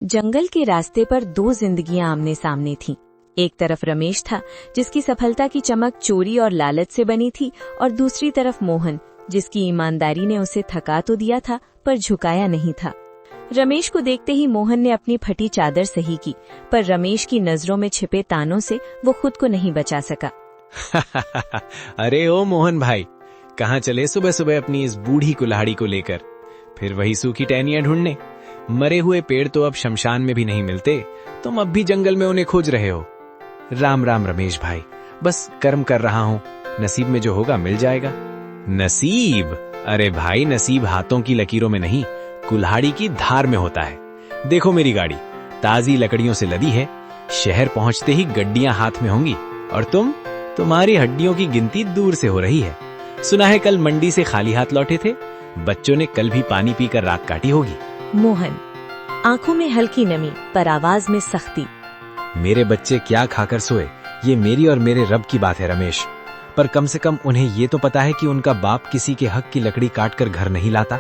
जंगल के रास्ते पर दो जिंदगियां आमने सामने थीं। एक तरफ रमेश था, जिसकी सफलता की चमक चोरी और लालच से बनी थी, और दूसरी तरफ मोहन, जिसकी ईमानदारी ने उसे थका तो दिया था पर झुकाया नहीं था। रमेश को देखते ही मोहन ने अपनी फटी चादर सही की, पर रमेश की नजरों में छिपे तानों से वो खुद को नहीं बचा सका। अरे ओ मोहन भाई, कहाँ चले सुबह सुबह अपनी इस बूढ़ी कुल्हाड़ी को लेकर? फिर वही सूखी टहनियां ढूंढने? मरे हुए पेड़ तो अब शमशान में भी नहीं मिलते, तुम अब भी जंगल में उन्हें खोज रहे हो। राम राम रमेश भाई, बस कर्म कर रहा हूँ, नसीब में जो होगा मिल जाएगा। नसीब? अरे भाई, नसीब हाथों की लकीरों में नहीं, कुल्हाड़ी की धार में होता है। देखो मेरी गाड़ी ताजी लकड़ियों से लदी है, शहर पहुंचते ही गड्डियां हाथ में होंगी, और तुम्हारी हड्डियों की गिनती दूर से हो रही है। सुना है कल मंडी से खाली हाथ लौटे थे, बच्चों ने कल भी पानी पीकर रात काटी होगी। मोहन, आंखों में हल्की नमी पर आवाज में सख्ती। मेरे बच्चे क्या खाकर सोए, ये मेरी और मेरे रब की बात है रमेश, पर कम से कम उन्हें ये तो पता है कि उनका बाप किसी के हक की लकड़ी काटकर घर नहीं लाता।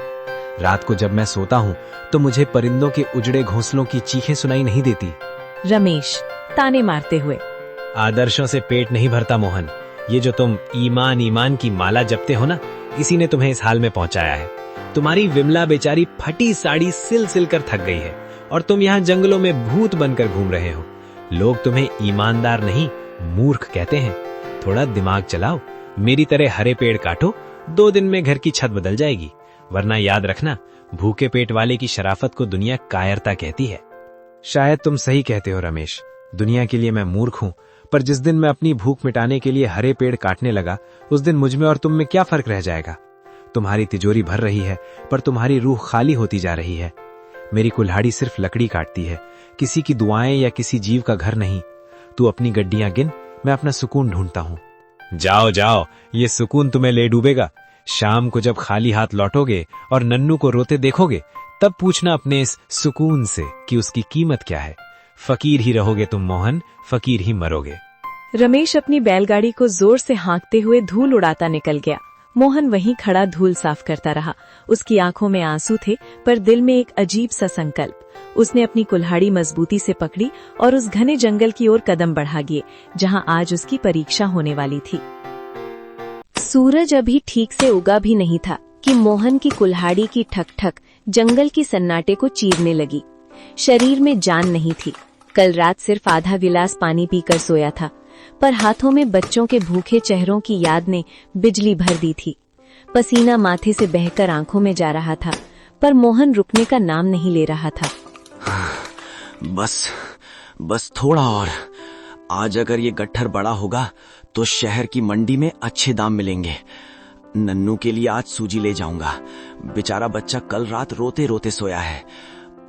रात को जब मैं सोता हूँ तो मुझे परिंदों के उजड़े घोंसलों की चीखें सुनाई नहीं देती। रमेश ताने मारते हुए, आदर्शों से पेट नहीं भरता मोहन, ये जो तुम ईमान ईमान की माला जपते हो ना, इसी ने तुम्हें इस हाल में पहुंचाया है। तुम्हारी विमला बेचारी फटी साड़ी सिल सिल कर थक गई है, और तुम यहाँ जंगलों में भूत बनकर घूम रहे हो। लोग तुम्हें ईमानदार नहीं, मूर्ख कहते हैं। थोड़ा दिमाग चलाओ, मेरी तरह हरे पेड़ काटो, 2 दिन में घर की छत बदल जाएगी। वरना याद रखना, भूखे पेट वाले की शराफत को दुनिया कायरता कहती है। शायद तुम सही कहते हो रमेश, दुनिया के लिए मैं मूर्ख हूँ, पर जिस दिन मैं अपनी भूख मिटाने के लिए हरे पेड़ काटने लगा, उस दिन मुझ में और तुम में क्या फर्क रह जाएगा? तुम्हारी तिजोरी भर रही है, पर तुम्हारी रूह खाली होती जा रही है। मेरी कुल्हाड़ी सिर्फ लकड़ी काटती है, किसी की दुआएं या किसी जीव का घर नहीं। तू अपनी गड्डियां गिन, मैं अपना सुकून ढूंढता हूँ। जाओ जाओ, ये सुकून तुम्हें ले डूबेगा। शाम को जब खाली हाथ लौटोगे और नन्नू को रोते देखोगे, तब पूछना अपने इस सुकून से कि उसकी कीमत क्या है। फकीर ही रहोगे तुम मोहन, फकीर ही मरोगे। रमेश अपनी बैलगाड़ी को जोर से हाँकते हुए धूल उड़ाता निकल गया। मोहन वहीं खड़ा धूल साफ करता रहा। उसकी आंखों में आंसू थे, पर दिल में एक अजीब सा संकल्प। उसने अपनी कुल्हाड़ी मजबूती से पकड़ी और उस घने जंगल की ओर कदम बढ़ा गए, जहां आज उसकी परीक्षा होने वाली थी। सूरज अभी ठीक से उगा भी नहीं था कि मोहन की कुल्हाड़ी की ठक ठक जंगल की सन्नाटे को चीरने लगी। शरीर में जान नहीं थी। कल रात सिर्फ आधा गिलास पानी पीकर सोया था, पर हाथों में बच्चों के भूखे चेहरों की याद ने बिजली भर दी थी। पसीना माथे से बहकर आंखों में जा रहा था, पर मोहन रुकने का नाम नहीं ले रहा था। बस थोड़ा और। आज अगर ये गट्ठर बड़ा होगा तो शहर की मंडी में अच्छे दाम मिलेंगे। नन्नू के लिए आज सूजी ले जाऊंगा। बेचारा बच्चा कल रात रोते रोते सोया है,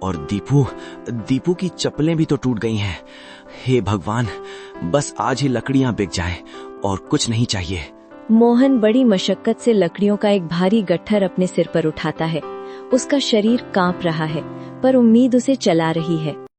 और दीपू की चप्पलें भी तो टूट गई हैं। हे भगवान, बस आज ही लकड़ियां बिक जाएं और कुछ नहीं चाहिए। मोहन बड़ी मशक्कत से लकड़ियों का एक भारी गट्ठर अपने सिर पर उठाता है। उसका शरीर कांप रहा है, पर उम्मीद उसे चला रही है।